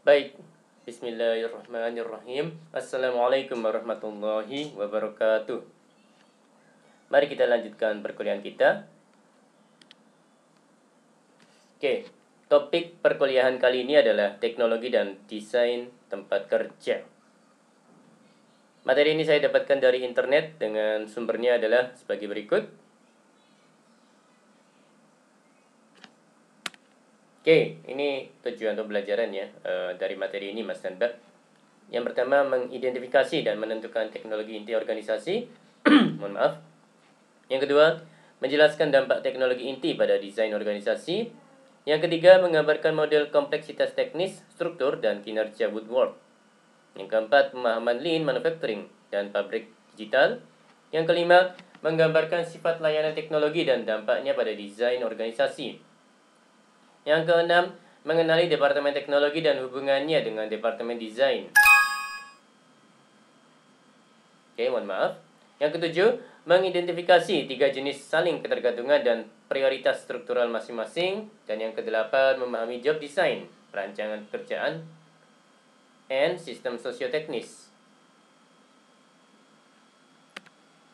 Baik, bismillahirrahmanirrahim. Assalamualaikum warahmatullahi wabarakatuh. Mari kita lanjutkan perkuliahan kita. Oke, topik perkuliahan kali ini adalah teknologi dan desain tempat kerja. Materi ini saya dapatkan dari internet dengan sumbernya adalah sebagai berikut. Oke, ini tujuan pembelajaran ya dari materi ini Mas dan Mbak. Yang pertama, mengidentifikasi dan menentukan teknologi inti organisasi. Mohon maaf. Yang kedua, menjelaskan dampak teknologi inti pada desain organisasi. Yang ketiga, menggambarkan model kompleksitas teknis, struktur, dan kinerja Woodward. Yang keempat, pemahaman lean manufacturing dan pabrik digital. Yang kelima, menggambarkan sifat layanan teknologi dan dampaknya pada desain organisasi. Yang keenam, mengenali departemen teknologi dan hubungannya dengan departemen desain. Oke, mohon maaf. Yang ketujuh, mengidentifikasi 3 jenis saling ketergantungan dan prioritas struktural masing-masing. Dan yang kedelapan, memahami job design, perancangan pekerjaan, and sistem sosioteknis.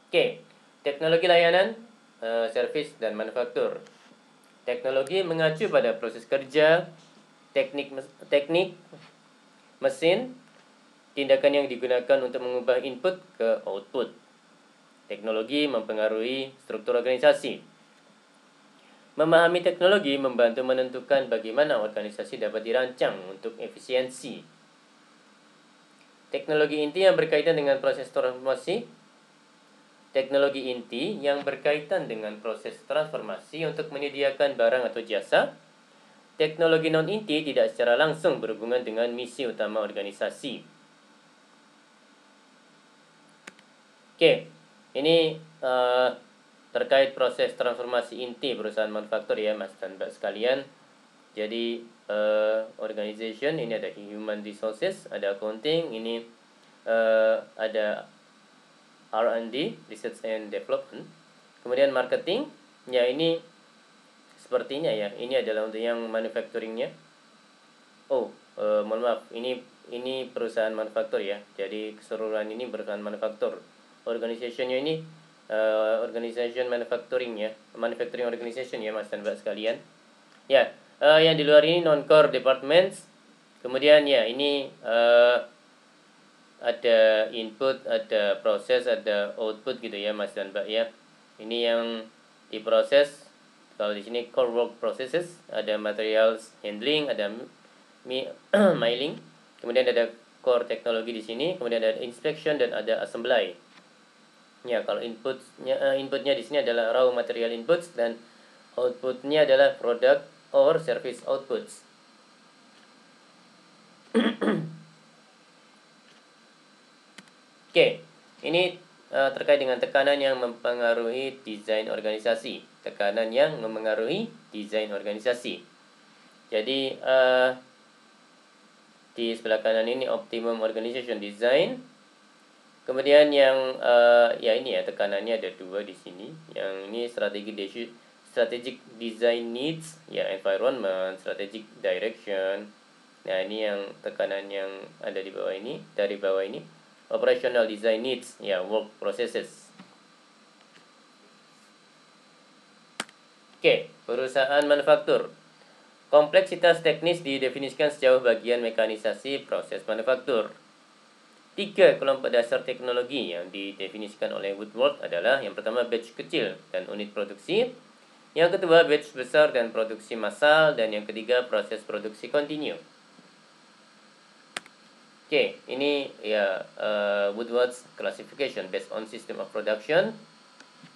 Oke, teknologi layanan, service, dan manufaktur. Teknologi mengacu pada proses kerja, teknik mesin, tindakan yang digunakan untuk mengubah input ke output. Teknologi mempengaruhi struktur organisasi. Memahami teknologi membantu menentukan bagaimana organisasi dapat dirancang untuk efisiensi. Teknologi inti yang berkaitan dengan proses transformasi. Teknologi inti yang berkaitan dengan proses transformasi untuk menyediakan barang atau jasa. Teknologi non-inti tidak secara langsung berhubungan dengan misi utama organisasi. Oke, ini terkait proses transformasi inti perusahaan manufaktur ya Mas dan Mbak sekalian. Jadi organization ini ada human resources, ada accounting, ini ada R&D, research and development. Kemudian marketing, ya ini sepertinya ya, ini adalah untuk yang manufacturingnya. Mohon maaf, ini perusahaan manufaktur ya. Jadi keseluruhan ini perusahaan manufaktur. Organizationnya ini organization manufacturing ya, manufacturing organization ya Mas dan Mbak sekalian. Ya, yang di luar ini non-core departments. Kemudian ya ini ada input, ada proses, ada output gitu ya Mas dan Mbak ya. Ini yang diproses. Kalau di sini core work processes, ada materials handling, ada mailing. Kemudian ada core teknologi di sini, kemudian ada inspection dan ada assembly. Ya, kalau inputnya di sini adalah raw material inputs dan outputnya adalah product or service outputs. Oke, ini terkait dengan tekanan yang mempengaruhi desain organisasi. Tekanan yang mempengaruhi desain organisasi. Jadi di sebelah kanan ini optimum organization design. Kemudian yang ya ini ya tekanannya ada 2 di sini. Yang ini strategic design needs, ya environment, strategic direction. Nah, ini yang tekanan yang ada di bawah ini, dari bawah ini. Operational design needs, ya work processes. Oke, perusahaan manufaktur. Kompleksitas teknis didefinisikan sejauh bagian mekanisasi proses manufaktur. 3 kelompok dasar teknologi yang didefinisikan oleh Woodward adalah yang pertama batch kecil dan unit produksi, yang kedua batch besar dan produksi massal, dan yang ketiga proses produksi kontinu. Oke, ini ya Woodward's classification based on system of production.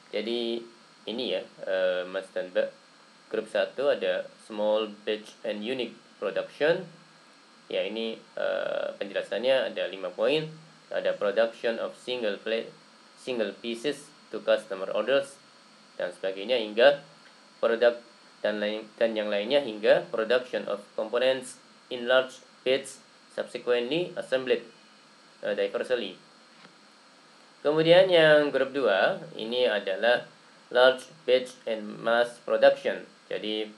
Jadi ini ya Mas dan Mbak, grup 1 ada small batch and unique production. Ya, ini penjelasannya ada 5 poin. Ada production of single pieces to customer orders dan sebagainya, hingga produk dan yang lainnya, hingga production of components in large batch subsequently assembled diversely. Kemudian yang grup 2 ini adalah large batch and mass production. Jadi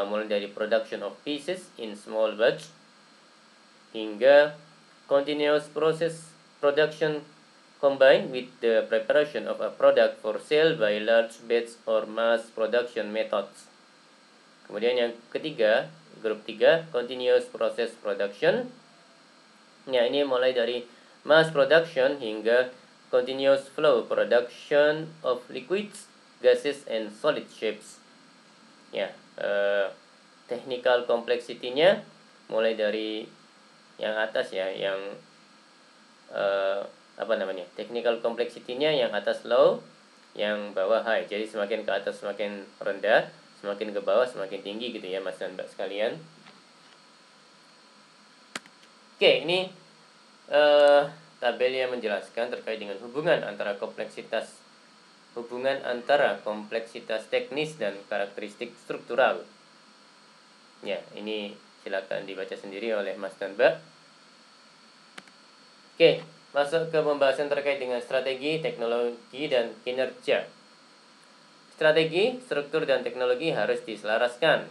mulai dari production of pieces in small batch, hingga continuous process production combined with the preparation of a product for sale by large batch or mass production methods. Kemudian yang ketiga, grup 3, continuous process production. Ya, ini mulai dari mass production hingga continuous flow production of liquids, gases, and solid shapes. Ya, technical complexity-nya mulai dari yang atas ya, yang technical complexity-nya yang atas low, yang bawah high. Jadi semakin ke atas semakin rendah, semakin ke bawah semakin tinggi gitu ya Mas dan Mbak sekalian. Oke, ini tabel yang menjelaskan terkait dengan hubungan antara kompleksitas teknis dan karakteristik struktural. Ya, ini silakan dibaca sendiri oleh Mas dan Mbak. Oke, masuk ke pembahasan terkait dengan strategi, teknologi, dan kinerja. Strategi, struktur, dan teknologi harus diselaraskan.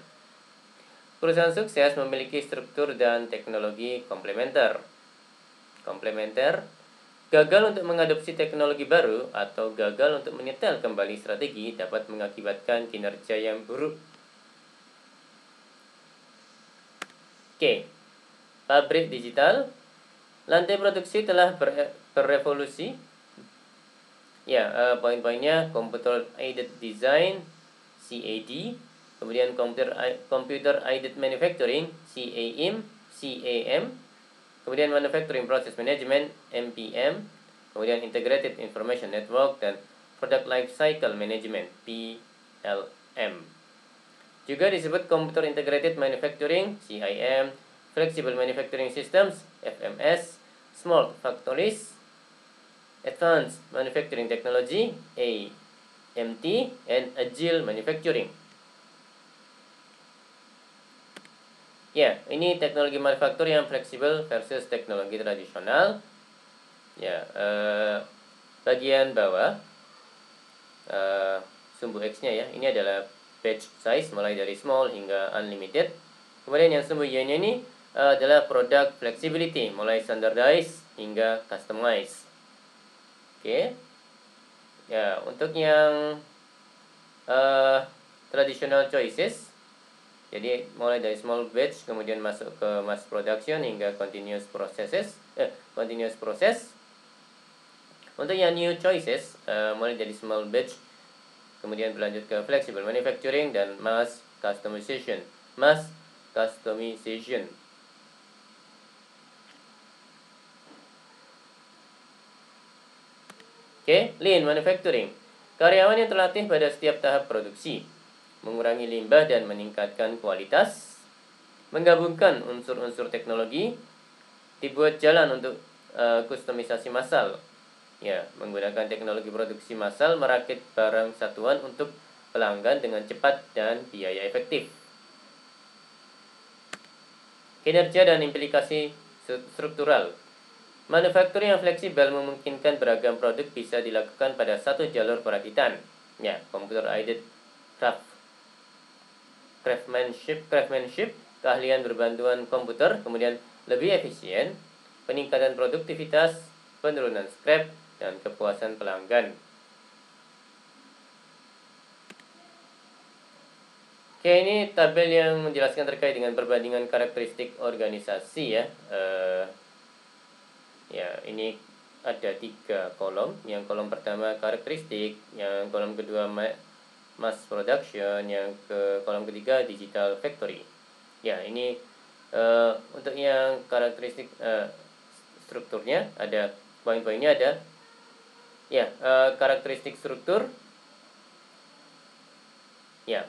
Perusahaan sukses memiliki struktur dan teknologi komplementer. Gagal untuk mengadopsi teknologi baru atau gagal untuk menyetel kembali strategi dapat mengakibatkan kinerja yang buruk. Oke, pabrik digital. Lantai produksi telah berevolusi. Ya, poin-poinnya computer aided design (CAD), kemudian computer aided manufacturing (CAM), kemudian manufacturing process management (MPM), kemudian integrated information network dan product life cycle management (PLM). Juga disebut computer integrated manufacturing (CIM), flexible manufacturing systems (FMS), smart factories, advanced manufacturing technology AMT, and agile manufacturing. Ya, ini teknologi manufaktur yang fleksibel versus teknologi tradisional. Ya, bagian bawah sumbu X-nya ya, ini adalah batch size mulai dari small hingga unlimited. Kemudian yang sumbu Y-nya ini adalah product flexibility mulai standardized hingga customized. Oke. Ya, untuk yang traditional choices, jadi mulai dari small batch kemudian masuk ke mass production hingga continuous process. Untuk yang new choices, mulai dari small batch kemudian berlanjut ke flexible manufacturing dan mass customization. Oke, lean manufacturing. Karyawan yang terlatih pada setiap tahap produksi, mengurangi limbah dan meningkatkan kualitas, menggabungkan unsur-unsur teknologi, dibuat jalan untuk kustomisasi massal. Ya, menggunakan teknologi produksi massal merakit barang satuan untuk pelanggan dengan cepat dan biaya efektif. Kinerja dan implikasi struktural. Manufaktur yang fleksibel memungkinkan beragam produk bisa dilakukan pada satu jalur perakitan. Ya, computer aided craftsmanship, keahlian berbantuan komputer, kemudian lebih efisien, peningkatan produktivitas, penurunan scrap, dan kepuasan pelanggan. Oke, ini tabel yang menjelaskan terkait dengan perbandingan karakteristik organisasi ya. Ya, ini ada 3 kolom. Yang kolom pertama karakteristik, yang kolom kedua mass production, yang kolom ketiga digital factory. Ya, ini untuk yang karakteristik strukturnya ada poin-poinnya ada. Ya, karakteristik struktur. Ya,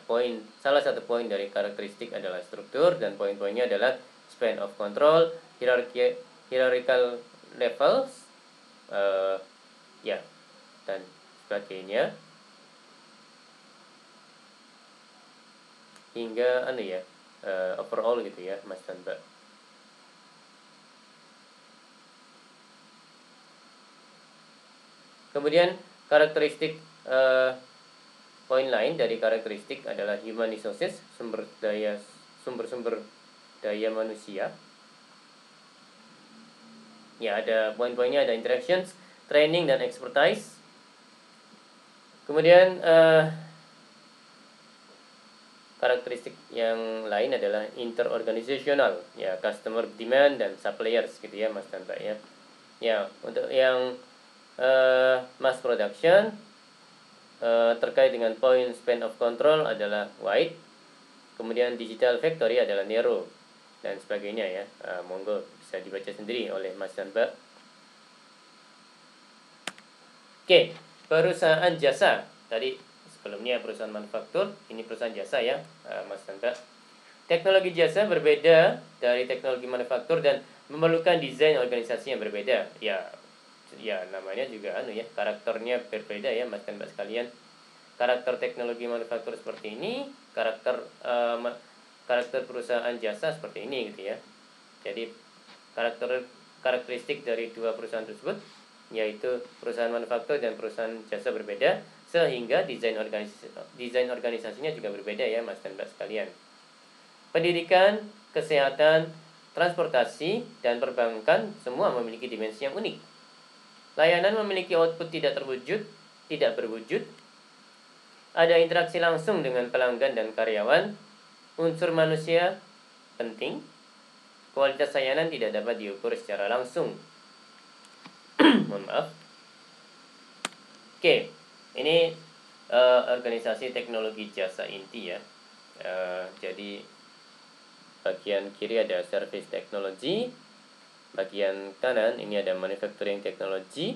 salah satu poin dari karakteristik adalah struktur dan poin-poinnya adalah span of control, hierarchical levels, ya, dan sebagainya, hingga overall gitu ya Mas dan Mbak. Kemudian karakteristik poin lain dari karakteristik adalah human resources, sumber daya manusia. Ya, ada poin-poinnya, ada interactions, training, dan expertise. Kemudian karakteristik yang lain adalah interorganizational, ya, customer demand dan suppliers gitu ya Mas dan Mbak ya. Ya, untuk yang mass production terkait dengan point span of control adalah wide, kemudian digital factory adalah narrow dan sebagainya ya. Monggo bisa dibaca sendiri oleh Mas dan Mbak. Oke, perusahaan jasa. Tadi sebelumnya perusahaan manufaktur, ini perusahaan jasa ya, Mas dan Mbak. Teknologi jasa berbeda dari teknologi manufaktur dan memerlukan desain organisasi yang berbeda. Ya namanya juga karakternya berbeda ya Mas dan Mbak sekalian. Karakter teknologi manufaktur seperti ini, karakter perusahaan jasa seperti ini gitu ya. Jadi karakteristik dari dua perusahaan tersebut, yaitu perusahaan manufaktur dan perusahaan jasa berbeda, sehingga desain organisasinya juga berbeda ya Mas dan Mbak sekalian. Pendidikan, kesehatan, transportasi, dan perbankan semua memiliki dimensi yang unik. Layanan memiliki output tidak berwujud. Ada interaksi langsung dengan pelanggan dan karyawan. Unsur manusia penting. Kualitas layanan tidak dapat diukur secara langsung. Mohon maaf. Oke, ini organisasi teknologi jasa inti ya. Jadi bagian kiri ada service technology, bagian kanan ini ada manufacturing technology.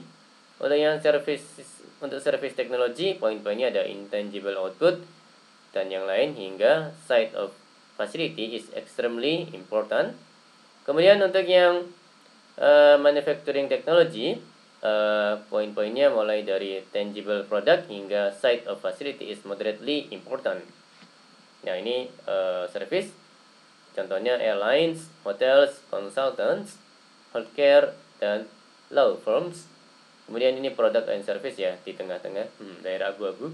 Untuk service technology, poin-poinnya ada intangible output dan yang lain hingga site of facility is extremely important. Kemudian untuk yang manufacturing technology, poin-poinnya mulai dari tangible product hingga site of facility is moderately important. Nah, ini service. Contohnya airlines, hotels, consultants, healthcare, dan law firms. Kemudian ini product and service ya di tengah-tengah, daerah abu-abu.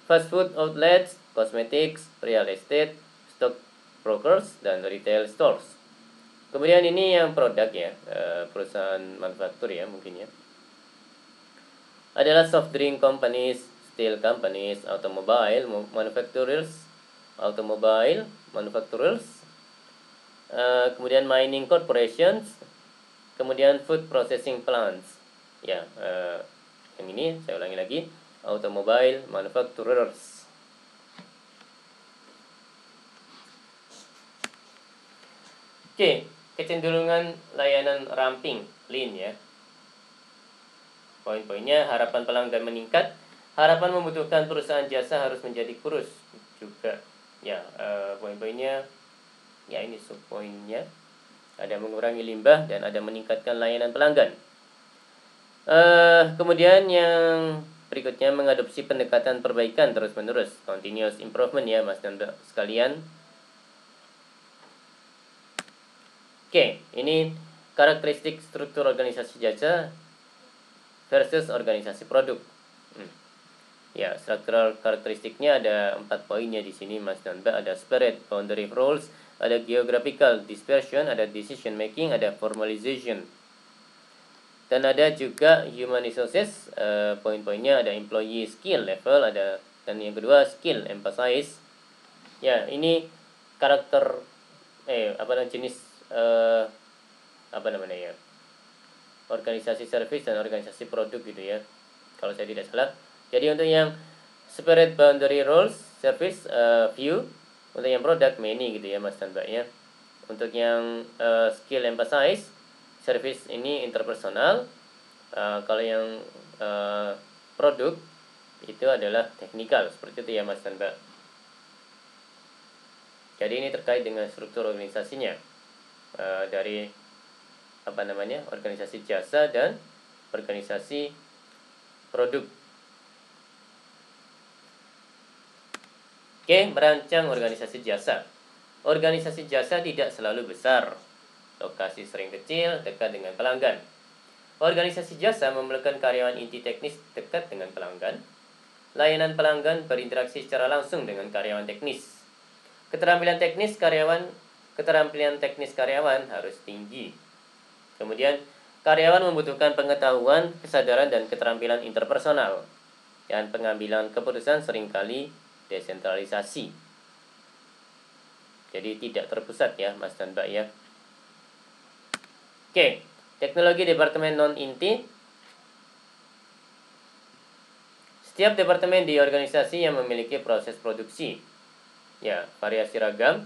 Fast food outlets, cosmetics, real estate, stock brokers, dan retail stores. Kemudian ini yang produk ya, perusahaan manufaktur ya mungkin ya. Adalah soft drink companies, steel companies, automobile manufacturers, kemudian mining corporations, kemudian food processing plants. Ya, yang ini saya ulangi lagi, automobile manufacturers. Oke, kecenderungan layanan ramping, lean ya. Poin-poinnya, harapan pelanggan meningkat, harapan membutuhkan perusahaan jasa harus menjadi kurus juga. Ya, poin-poinnya ya ini subpoinnya, ada mengurangi limbah dan ada meningkatkan layanan pelanggan. Kemudian yang berikutnya mengadopsi pendekatan perbaikan terus-menerus, continuous improvement ya Mas dan Mbak sekalian. Oke, ini karakteristik struktur organisasi jasa versus organisasi produk. Ya, struktural karakteristiknya ada 4 poinnya di sini Mas dan Mbak. Ada spread, boundary roles, ada geographical dispersion, ada decision making, ada formalization. Dan ada juga human resources, poin-poinnya ada employee skill level, ada, dan yang kedua skill emphasize. Ya, ini karakter jenis organisasi service dan organisasi produk gitu ya, kalau saya tidak salah. Jadi untuk yang separate boundary roles service view, untuk yang product many gitu ya Mas dan Mbak ya. Untuk yang skill emphasize service ini interpersonal, kalau yang produk itu adalah technical, seperti itu ya Mas dan Mbak. Jadi ini terkait dengan struktur organisasinya, dari organisasi jasa dan organisasi produk. Oke, merancang organisasi jasa. Organisasi jasa tidak selalu besar, lokasi sering kecil, dekat dengan pelanggan. Organisasi jasa memerlukan karyawan inti teknis dekat dengan pelanggan. Layanan pelanggan berinteraksi secara langsung dengan karyawan teknis. Keterampilan teknis karyawan harus tinggi. Kemudian karyawan membutuhkan pengetahuan, kesadaran, dan keterampilan interpersonal. Dan pengambilan keputusan seringkali desentralisasi. Jadi tidak terpusat ya, Mas dan Mbak ya. Oke, teknologi departemen non-inti. Setiap departemen di organisasi yang memiliki proses produksi, ya, variasi ragam,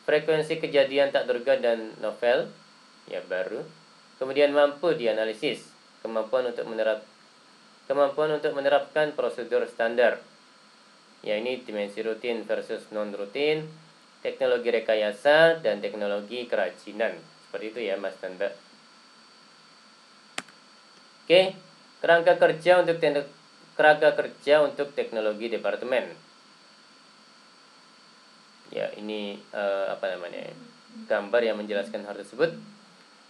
frekuensi kejadian tak terduga dan novel, ya, baru. Kemudian mampu dianalisis, kemampuan untuk menerapkan prosedur standar. Ya, ini dimensi rutin versus non-rutin, teknologi rekayasa, dan teknologi kerajinan. Seperti itu ya, Mas dan Mbak. Oke, kerangka kerja untuk teknologi departemen. Ya, ini gambar yang menjelaskan hal tersebut.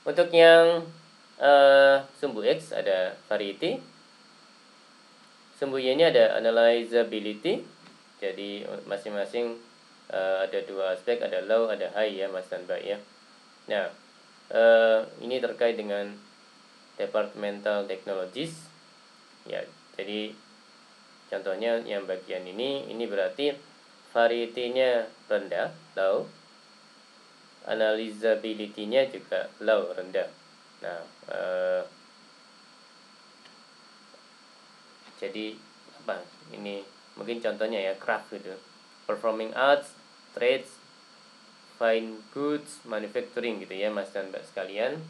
Untuk yang sumbu X ada variety, sumbu Y ini ada analyzability. Jadi masing-masing ada dua aspek, ada low, ada high ya, Mas dan Mbak ya. Nah, ini terkait dengan departmental technologies. Ya, jadi contohnya yang bagian ini berarti variety-nya rendah, low. Analyzability-nya juga low, rendah. Nah, jadi apa? Ini mungkin contohnya ya, craft gitu. Performing arts, trades, fine goods, manufacturing gitu ya, Mas dan Mbak sekalian.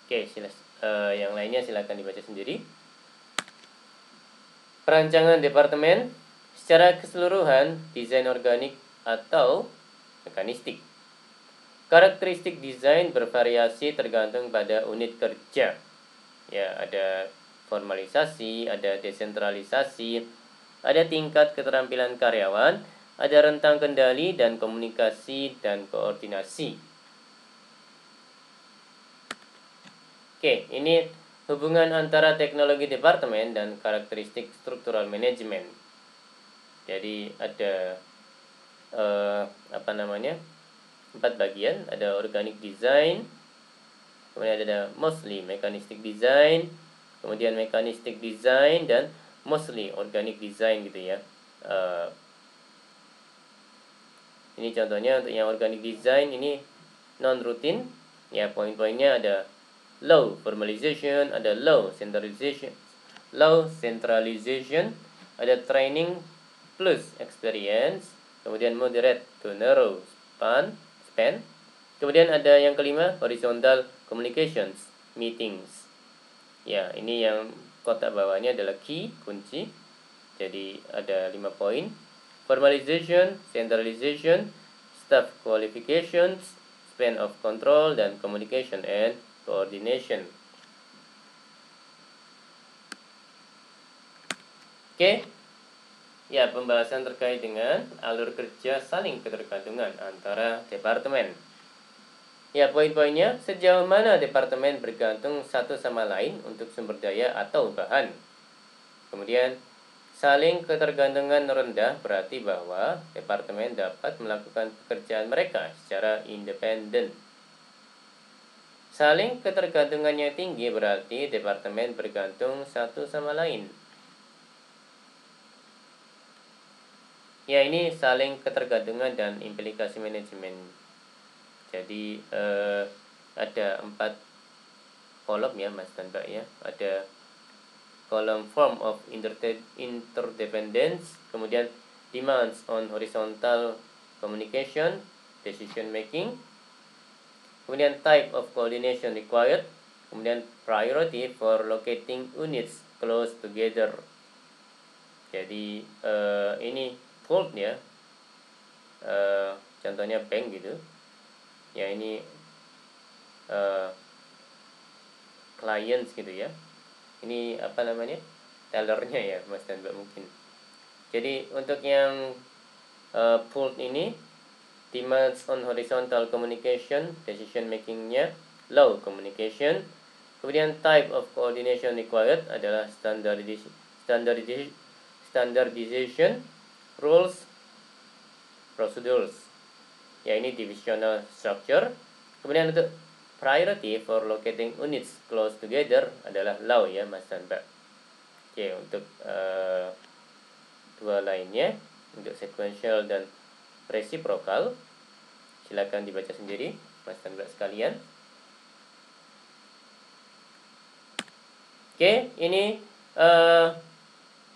Oke, yang lainnya silakan dibaca sendiri. Perancangan departemen secara keseluruhan, desain organik atau mekanistik. Karakteristik desain bervariasi tergantung pada unit kerja. Ya, ada formalisasi, ada desentralisasi, ada tingkat keterampilan karyawan, ada rentang kendali dan komunikasi dan koordinasi. Oke, ini hubungan antara teknologi departemen dan karakteristik struktural manajemen. Jadi ada 4 bagian, ada organic design, kemudian ada mostly mechanistic design, kemudian mechanistic design, dan mostly organic design gitu ya. Ini contohnya untuk yang organic design ini non-routine. Ya, poin-poinnya ada low formalization, ada low centralization, ada training plus experience, kemudian moderate to narrow span. Kemudian ada yang kelima, horizontal communications, meetings. Ya, ini yang kotak bawahnya adalah key, kunci. Jadi ada 5 poin. Formalization, centralization, staff qualifications, span of control, dan communication and coordination. Oke. Ya, pembahasan terkait dengan alur kerja saling ketergantungan antara departemen. Ya, poin-poinnya, sejauh mana departemen bergantung satu sama lain untuk sumber daya atau bahan. Kemudian, saling ketergantungan rendah berarti bahwa departemen dapat melakukan pekerjaan mereka secara independen. Saling ketergantungannya tinggi berarti departemen bergantung satu sama lain. Ya, ini saling ketergantungan dan implikasi manajemen. Jadi ada 4 kolom ya, Mas dan Mbak ya. Ada kolom form of interdependence, kemudian demands on horizontal communication, decision making, kemudian type of coordination required, kemudian priority for locating units close together. Jadi ini fault ya, contohnya bank gitu ya, ini clients gitu ya, ini tellernya ya, Mas dan Mbak mungkin. Jadi untuk yang fault ini, demands on horizontal communication, decision makingnya low communication, kemudian type of coordination required adalah standardization, rules, procedures. Ya, ini divisional structure, Kemudian untuk priority for locating units close together adalah low ya Mas dan Mbak. Oke, untuk dua lainnya, untuk sequential dan reciprocal, silakan dibaca sendiri Mas dan Mbak sekalian. Oke, ini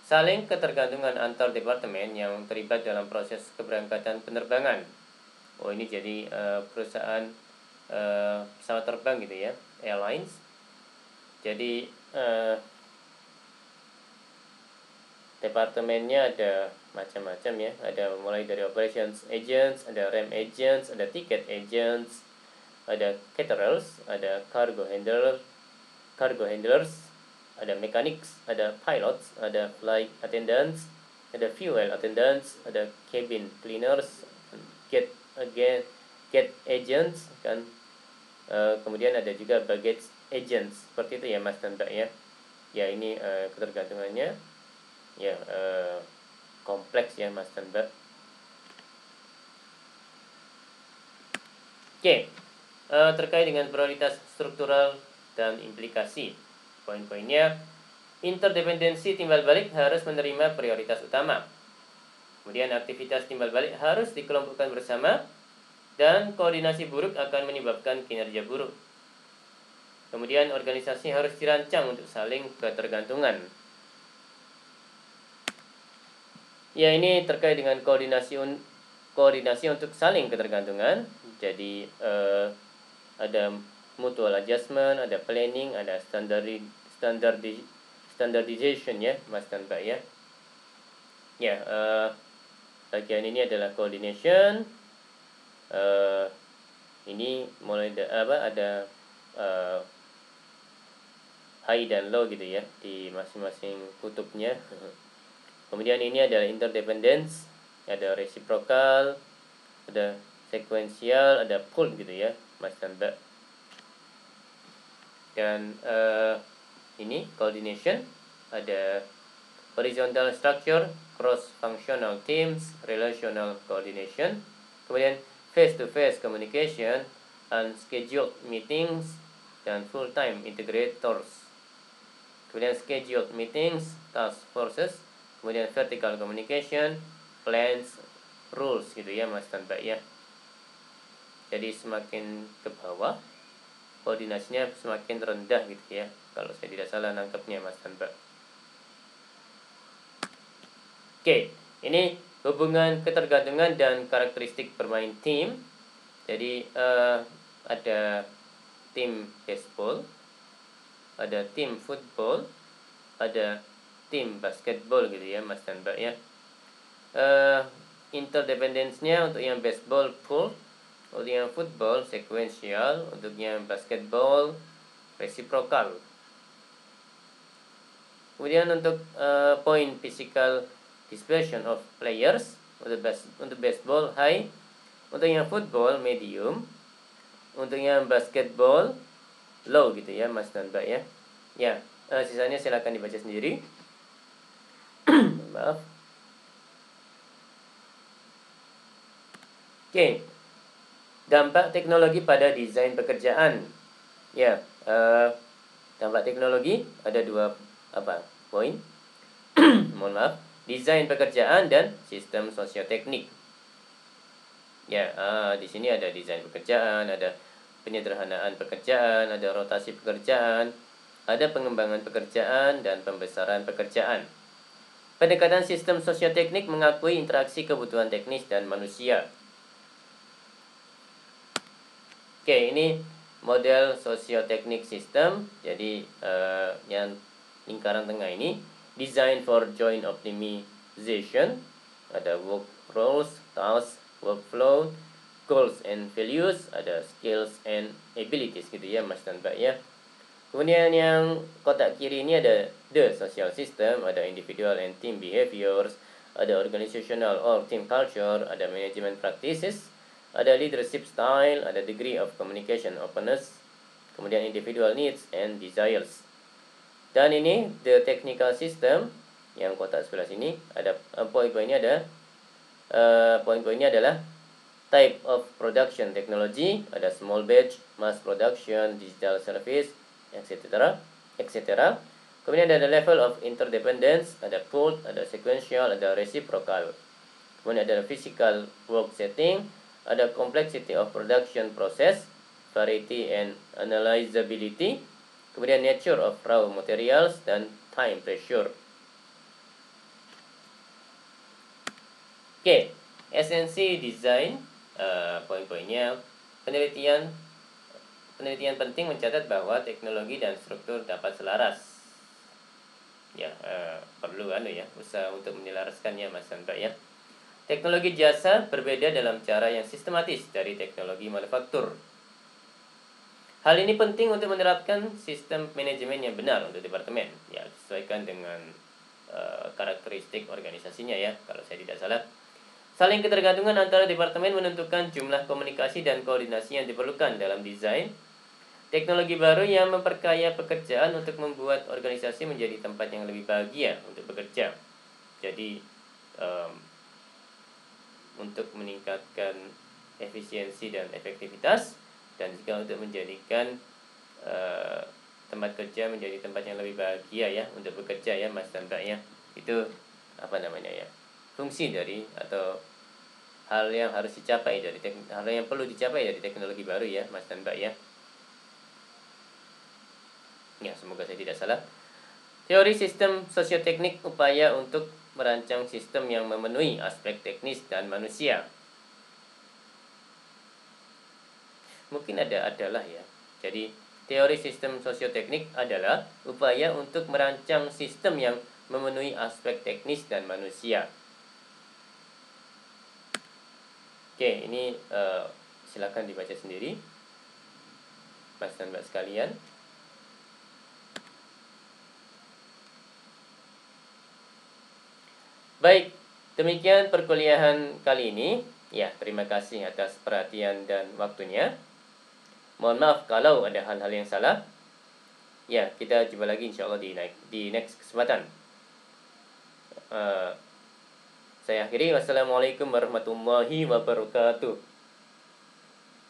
saling ketergantungan antar departemen yang terlibat dalam proses keberangkatan penerbangan. Oh, ini jadi perusahaan pesawat terbang gitu ya, airlines. Jadi departemennya ada macam-macam ya, ada mulai dari operations agents, ada RAM agents, ada ticket agents, ada caterers, ada cargo handlers, ada mechanics, ada pilots, ada flight attendants, ada fuel attendants, ada cabin cleaners, gate agents kan. Kemudian ada juga baggage agents, seperti itu ya Mas dan Mbak ya. Ya ini ketergantungannya ya kompleks ya Mas dan Mbak. Oke, terkait dengan prioritas struktural dan implikasi. Poin-poinnya, interdependensi timbal balik harus menerima prioritas utama. Kemudian aktivitas timbal balik harus dikelompokkan bersama, dan koordinasi buruk akan menyebabkan kinerja buruk. Kemudian organisasi harus dirancang untuk saling ketergantungan. Ya, ini terkait dengan koordinasi untuk saling ketergantungan. Jadi ada mutual adjustment, ada planning, ada standardization ya Mas dan Mbak ya. Ya, bagian ini adalah coordination. Ini mulai ada high dan low gitu ya di masing-masing kutubnya. Kemudian ini adalah interdependence, ada reciprocal, ada sequential, ada pull gitu ya Mas dan Mbak. Dan ini coordination, ada horizontal structure, cross functional teams, relational coordination. Kemudian face to face communication, unscheduled meetings, dan full time integrators. Kemudian scheduled meetings, task forces, kemudian vertical communication, plans, rules gitu ya Mas dan Mbak ya. Jadi semakin ke bawah koordinasinya semakin rendah gitu ya, kalau saya tidak salah nangkepnya Mas dan Mbak. Oke, ini hubungan ketergantungan dan karakteristik bermain tim. Jadi ada tim baseball, ada tim football, ada tim basketball gitu ya Mas dan Mbak ya. Interdependence-nya untuk yang baseball pull, untuk yang football sequential, untuk yang basketball reciprocal. Kemudian untuk point physical dispersion of players, untuk baseball high, untuk yang football medium, untuk yang basketball low gitu ya Mas dan Mbak ya. Ya, sisanya silakan dibaca sendiri. Maaf. Oke. Dampak teknologi pada desain pekerjaan. Ya, dampak teknologi ada dua poin. Mohon maaf. Desain pekerjaan dan sistem sosioteknik. Ya, di sini ada desain pekerjaan, ada penyederhanaan pekerjaan, ada rotasi pekerjaan, ada pengembangan pekerjaan dan pembesaran pekerjaan. Pendekatan sistem sosioteknik mengakui interaksi kebutuhan teknis dan manusia. Oke, ini model sosioteknik system. Jadi yang lingkaran tengah ini design for joint optimization, ada work roles, tasks, workflow, goals and values, ada skills and abilities gitu ya Mas dan Mbak ya. Kemudian yang kotak kiri ini ada the social system, ada individual and team behaviors, ada organizational or team culture, ada management practices, ada leadership style, ada degree of communication openness, kemudian individual needs and desires. Dan ini the technical system, yang kotak sebelah sini ada poin-poinnya adalah type of production technology, ada small batch, mass production, digital service, etc. etc. Kemudian ada level of interdependence, ada pooled, ada sequential, ada reciprocal. Kemudian ada physical work setting, ada complexity of production process, variety and analyzability, kemudian nature of raw materials, dan time pressure. Oke, esensi desain, poin-poinnya. Penelitian penting mencatat bahwa teknologi dan struktur dapat selaras. Ya, perlu usaha untuk menyelaraskannya, Mas dan Mbak ya. Teknologi jasa berbeda dalam cara yang sistematis dari teknologi manufaktur. Hal ini penting untuk menerapkan sistem manajemen yang benar untuk departemen, ya, disesuaikan dengan karakteristik organisasinya ya, kalau saya tidak salah. Saling ketergantungan antara departemen menentukan jumlah komunikasi dan koordinasi yang diperlukan dalam desain. Teknologi baru yang memperkaya pekerjaan untuk membuat organisasi menjadi tempat yang lebih bahagia untuk bekerja. Jadi, untuk meningkatkan efisiensi dan efektivitas, dan juga untuk menjadikan tempat kerja menjadi tempat yang lebih bahagia ya untuk bekerja ya, Mas dan Mbak ya. Itu fungsi dari atau hal yang harus dicapai dari hal yang perlu dicapai dari teknologi baru ya, Mas dan Mbak ya. Ya, semoga saya tidak salah. Teori sistem sosioteknik upaya untuk merancang sistem yang memenuhi aspek teknis dan manusia. Mungkin adalah ya. Jadi, teori sistem sosioteknik adalah upaya untuk merancang sistem yang memenuhi aspek teknis dan manusia. Oke, ini silakan dibaca sendiri, Mas dan Mbak sekalian. Baik, demikian perkuliahan kali ini. Ya, terima kasih atas perhatian dan waktunya. Mohon maaf kalau ada hal-hal yang salah. Ya, kita jumpa lagi insya Allah di next kesempatan. Saya akhiri. Wassalamualaikum warahmatullahi wabarakatuh.